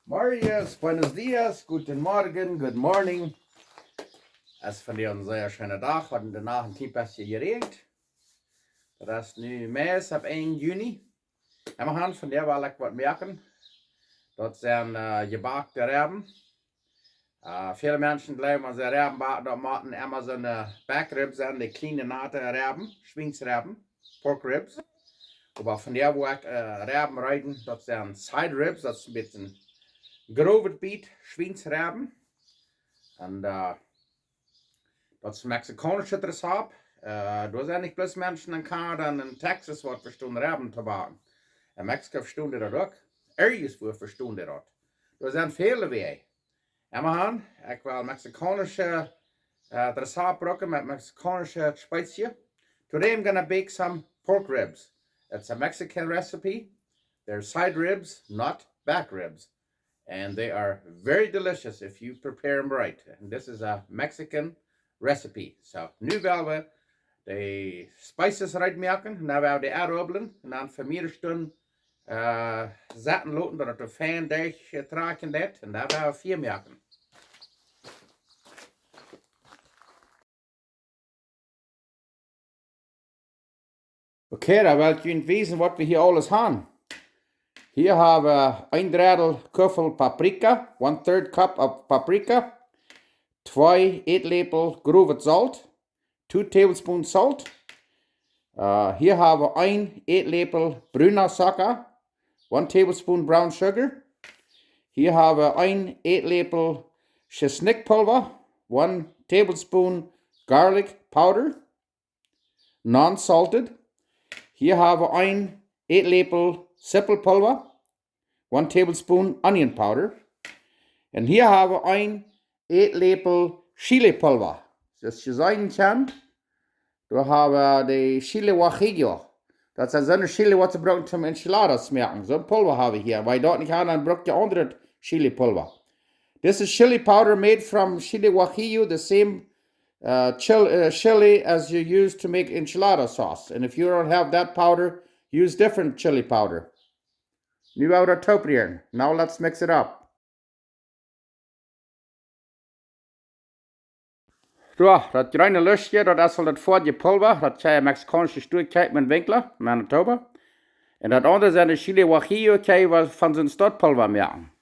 Marius, buenos dias, guten Morgen, good morning. Es van die een zeer schöne dag, wat daarna een beetje geregend. Dat is nu meest op 1 juni. En we gaan van der wel ik wat merken. Dat zijn gebakte rebben. Viele mensen glauben, als ze rebben bakken, dat moeten immer so eine backribs zijn, die kleine nate rebben, schwiensrebben, pork ribs. Aber von der wo ik rebben rijden, dat zijn side ribs, dat is een beetje grove beet, schwiensrebben. En dat is Mexicanischet rezapt. Da sind nicht bloß Menschen in Kanada und in Texas, die verstehen Reben zu backen. In Mexiko verstehen die das auch. Irgendwo verstehen die das. Da sind viele Wege. Immerhin, ich will mexikanische Rezapt brauchen mit mexikanischen Spezien. Today I'm going to bake some pork ribs. It's a Mexican recipe. They're side ribs, not back ribs. And they are very delicious if you prepare them right. And this is a Mexican recipe. So, nu willen we de spices eruit maken. En dan willen we de uitrobbelen. En dan voor meer stunden zetten laten dat het een fijn deeg traken dat. En dan willen we 4 maken. Okay, dan wil ik jullie wijzen wat we hier alles hebben. Hier hebben we 1 drittel kuffel paprika, 1/3 cup of paprika, 2 eetlepel grove zout, 2 tablespoons salt. Hier hebben we 1 eetlepel bruiner suiker, 1 tablespoon brown sugar. Hier hebben we 1 eetlepel chesnikpulver, 1 tablespoon garlic powder, non-salted. Hier hebben we 1 eetlepel sippelpulver, 1 tablespoon onion powder. En hier hebben we 1 eetlepel chilipulver. Zoals je zien kan, daar hebben we de chile guajillo. Dat is zo'n chili wat ze gebruiken om enchiladas te maken. Zo'n pulver hebben we hier. Waar je dat niet hebt, dan gebruik je andere chilipulver. This is chili powder made from chile guajillo, the same chili as you use to make enchilada sauce. And if you don't have that powder, use different chili powder. Nu gaan we dat toeperen. Now let's mix it up. So, dat kleine lusje, dat is al het vorige pulver. Dat kan je Mexicanische stoerkijk met winkelen, Manitoba. En dat andere zijn de chili guajillo, kan je van zijn stadpulver maken.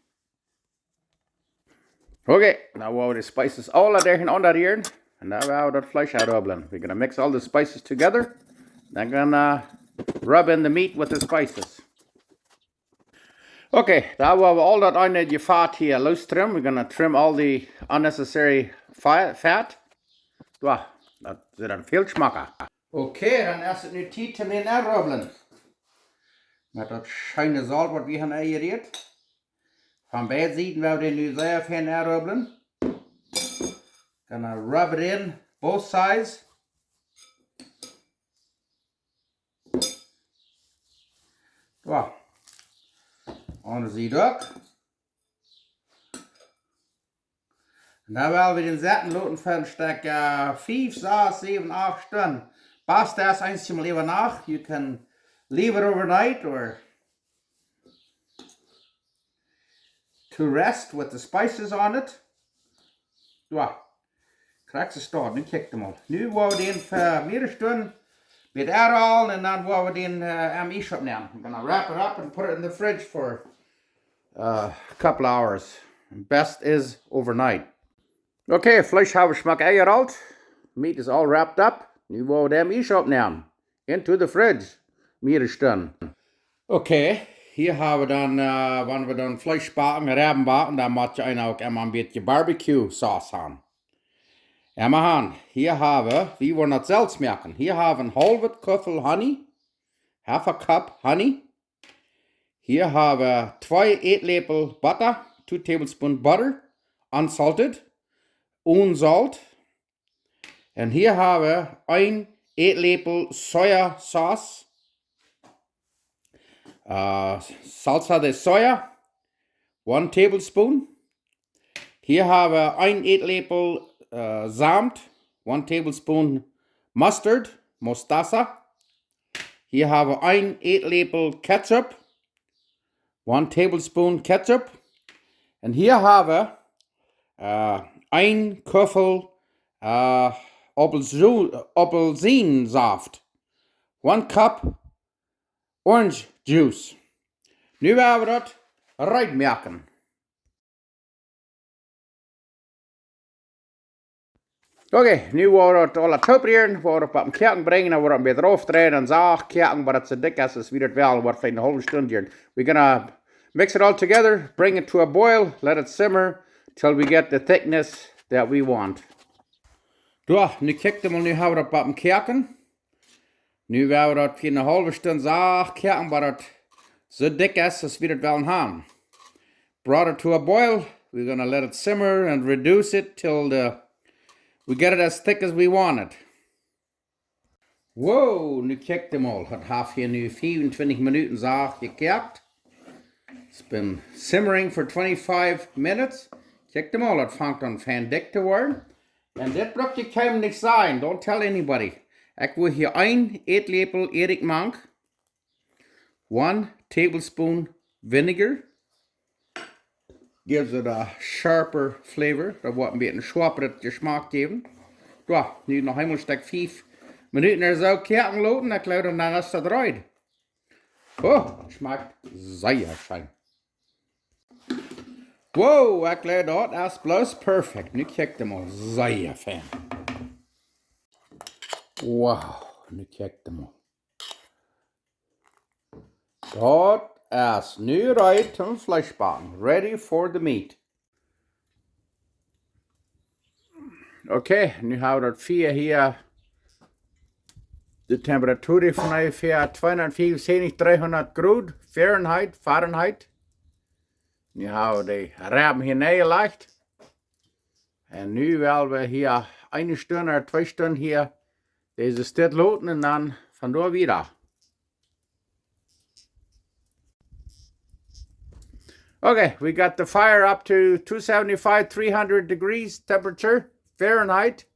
Okay, now we'll the spices all under here. And now we have that flesh out of We're gonna mix all the spices together. Then gonna rub in the meat with the spices. Okay, now we have all that under the fat here loose trim. We're gonna trim all the unnecessary fat. Wow, dat zit een veel smaken. Oké, dan is het nu tijd om in te rubbelen. Met dat schuine zout wat we gaan eigereerd. Van beide zijden willen we nu zelf heen rubbelen. Gonna rub it in both sides. Wow. Andere zijde ook. En dan willen we den zetten laten voor een stuk 5, 6, 7, 8 stunden. Bast das einmal lieber nach. You can leave it overnight or to rest with the spices on it. Ja, krijg ze staan. Nu kijk hem al. Nu gaan we den voor meer stunden met al en dan gaan we den am ijs opnemen. I'm gonna wrap it up and put it in the fridge for a couple hours. Best is overnight. Okay, vlees hebben we smaak eier uit. Meat is all wrapped up. Nu gaan we dem ijs opnemen. Into the fridge. Meer stunden. Okay, hier hebben we dan, wanneer we dan vlees bakken, rebben bakken, dan moet je ook een beetje barbecue sauce hebben. Hier hebben we, wie we dat zelfs maken. Hier hebben we een halve kuffel honey. Half a cup honey. Hier hebben we 2 eetlepel butter. 2 tablespoons butter. Unsalted. Unsalted. En hier hebben we 1 eetlepel soja sauce. Salsa de soja. 1 tablespoon. Hier hebben we 1 eetlepel zaamt, 1 tablespoon mustard, mostaza. Hier hebben we 1 eetlepel ketchup, 1 tablespoon ketchup. En hier hebben we 1 Köffel appelsiensaft. 1 cup orange juice. Nu gaan we dat reinmaken. Oké, nu worden we het alle toeperen, worden we op een kerken brengen, dan worden we een beetje afdraaien en zaag kerken, maar het zo dik is, wie het wel, wordt een halve stunde hier. We're gonna mix it all together, bring it to a boil, let it simmer, till we get the thickness that we want. Zo, nu kijk maar, nu hebben we het op een kerken. Nu gaan we dat voor een halve stunde zaag kerken, maar het zo dik is, als we het wel hebben. Brought it to a boil, we're gonna let it simmer and reduce it till we get it as thick as we want it. Wow, nu kijk mal. Het heeft hier nu 24 minuten zaag gekert. It's been simmering for 25 minutes. Kijk mal, het vangt dan van dik te worden. En dit moet je keinem niet zijn. Don't tell anybody. Ik wil hier 1 eetlepel erikmank. 1 tablespoon vinegar. Gives it a sharper flavor. Dat wordt een beetje schwapper smaak geven. Ja, nu nog eenmaal stuk 5 minuten er zo kerken lopen. Dan klaar dan is dat eruit. Oh, het smaakt zeer fijn. Wow, ik klaar dat is plus perfect. Nu kijk je maar zeer fijn. Wow, nu kijk je maar. Dat is nu right om vleesbakken. Ready for the meat. Oké, nu hebben we dat 4 hier. De temperatuur van ongeveer 275, 300 graden Fahrenheit. Nu hebben we de rebben hier neergelegd. En nu willen we hier 1 stunde of 2 stunden hier deze stil laten en dan vandoor weer. Okay, we got the fire up to 275, 300 degrees temperature Fahrenheit.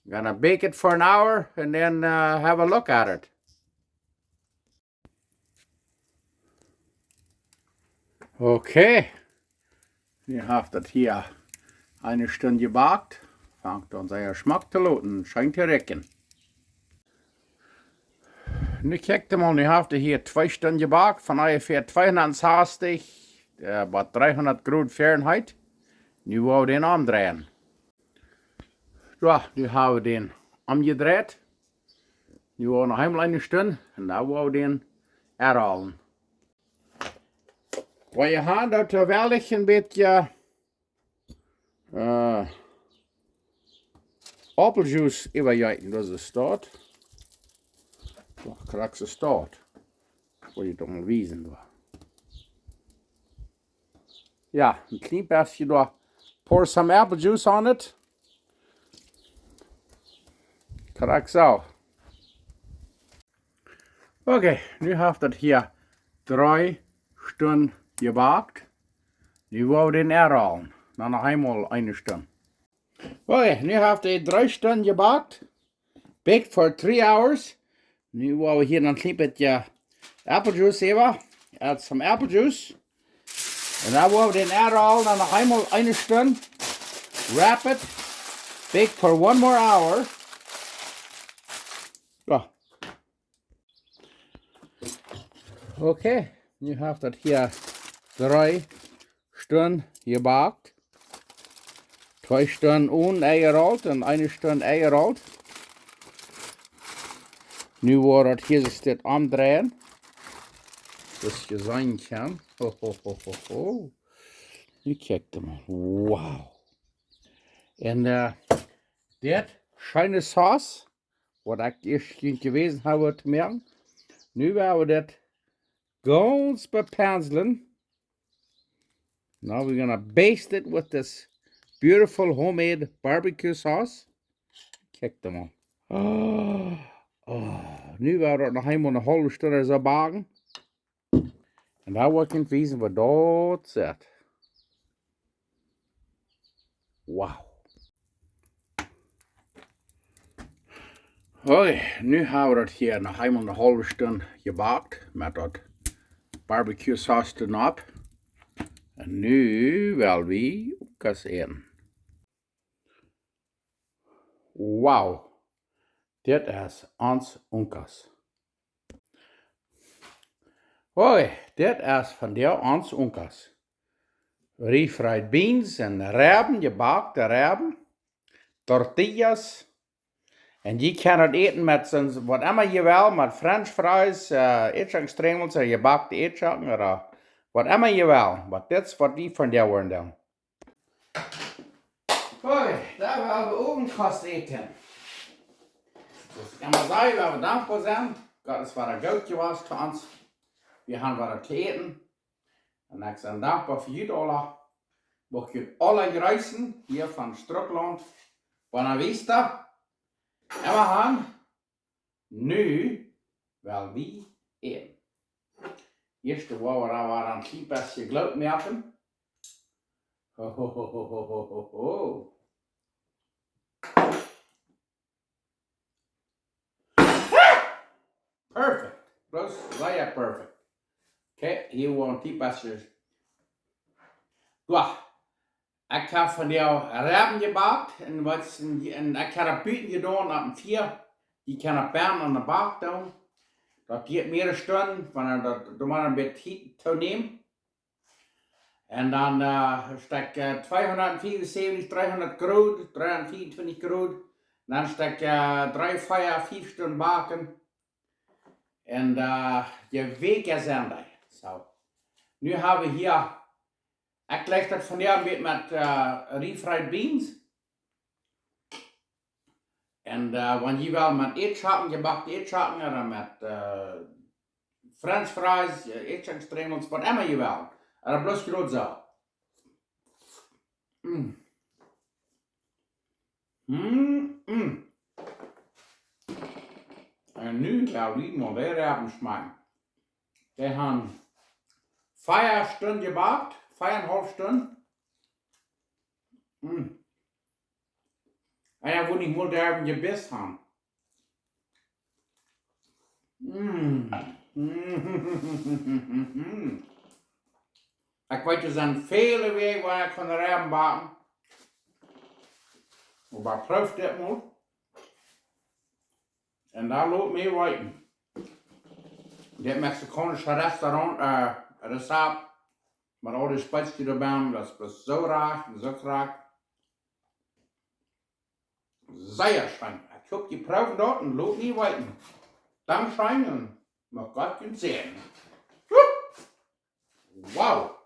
I'm gonna bake it for an hour and then have a look at it. Okay, nu heeft het hier 1 stunde gebakt. Fangt dan zijn smaak te loten, schijnt te rekken. Nu kijk mal, nu heeft het hier 2 stunden gebakt van ongeveer 260. About 300 graden Fahrenheit. Nu wou we den omdraaien. Ja, nu hebben we den omgedraaid. Nu wou we nog eenmaal 1 stunde en dan wou we den herhalen. Wat je hebt, dat wil ik een beetje appeljuice overjeten. Dat is de staat. Wat krijg ze staat? Wil je toch mal wijzen? Ja, een klein beetje daar. Pour some apple juice on it. Kijk zo. Oké, nu heeft het hier 3 stunden gebakt. Nu wou den herhalen. Dan nog eenmaal 1 stunde. Oké, nu heeft het 3 stunden gebakt. Baked for 3 hours. Nu wou we hier een klein beetje apple juice hebben. Add some apple juice. En dan wou we den herhalen. Dan nog eenmaal 1 stunde. Wrap it. Bake for 1 more hour. Ja. Oké, nu heeft het hier 3 stunden gebakt. 2 stunden oneigerold en 1 stunde eigerold. Nu wordt het hier steeds omdraaien. Dus je zien kan. Ho, ho, ho, ho, ho. Nu kijk je maar. Wauw. En dit schijne saus, wat ik eerst niet geweten heb te merken. Nu gaan we dit ganz bepenselen. Now we're gonna baste it with this beautiful homemade barbecue sauce. Kijk je maar. Nu gaan we dat nog eenmaal een halve stunde zo bakken. En dan wordt het wezen wat dat zit. Wauw. Oké, nu hebben we het hier nog eenmaal een halve stunde gebakt met dat barbecue saus erop. En nu wil we unkas eten. Wauw, dit is ons unkas. Hoi, dit is van der ons unkas. Refried beans en rebben, gebakte rebben, tortillas. En je kan het eten met wat immer je wil, met french fries, etchangstrengels, of gebakte etchang, of wat immer je wil. Maar dit is wat die van der worden dan. Hoi, daar willen we ook een kast eten. Dus ik kan maar zeggen dat we dankbaar zijn. Dat is wat een goudje was voor ons. We hebben wat te eten. En ik ben dankbaar voor jullie alle. Mocht je alle reizen hier van Strukland. Buena vista. En we gaan nu wel wie eten. Eerst wou we daar een klein beetje gloed maken. Ho ho ho ho ho ho ho. Perfect. Dat is zeer perfect. Oké, hier wordt een klein beetje. Ja. Ik heb van jou rebben gebakt en ik heb het buiten gedaan op een 4. Die kan het bern aan de bak doen. Dat gaat meer stunden, want dat moet een beetje heat toenemen. En dan stek 274, 300 graden, 324 graden. Dan stek 3, 4, 5 stunden baken. En je week is einde. Zo. Nu hebben we hier. Ik leg dat van jou een beetje met refried beans. En wanneer je wel met eetschappen, gebakte eetschappen, en met french fries, eetschangstrengels, wat immer je wil. En dat bloos groot zo. En nu gaan we maar weer hebben smaken. We hebben 5 stunden gebakt. 5,5 Stunden. En dan moet ik moet daar je best gaan. Ik weet er zijn vele wegen waar ik van de rebben bakken. Maar proef dit moet. En daar loopt mee weten. Dit Mexicanische restaurant, rezapt. Maar al die spijtjes erbij, dat is zo raar, zo graag. Zeer streng. Ik hoop je proeft dat en loopt niet weten. Dankzij en mag God je zien. Wauw.